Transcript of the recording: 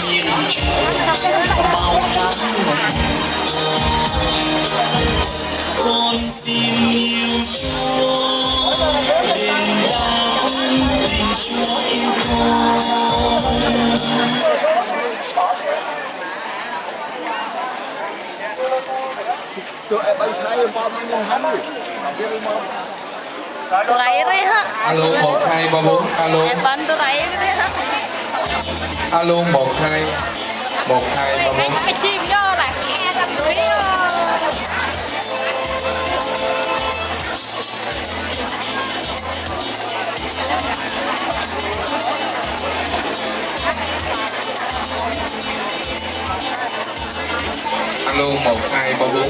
nhiên trường bao tháng con xin yêu Chúa đền đáp tình Chúa yêu con. Terakhir ya. Alo 1 2 3 4 alo. Evan terakhir ya. Alo 1 2 1 2 3 4. Cái chim vô là nghe thằng đuổi vô. Alo 1 2 3 4.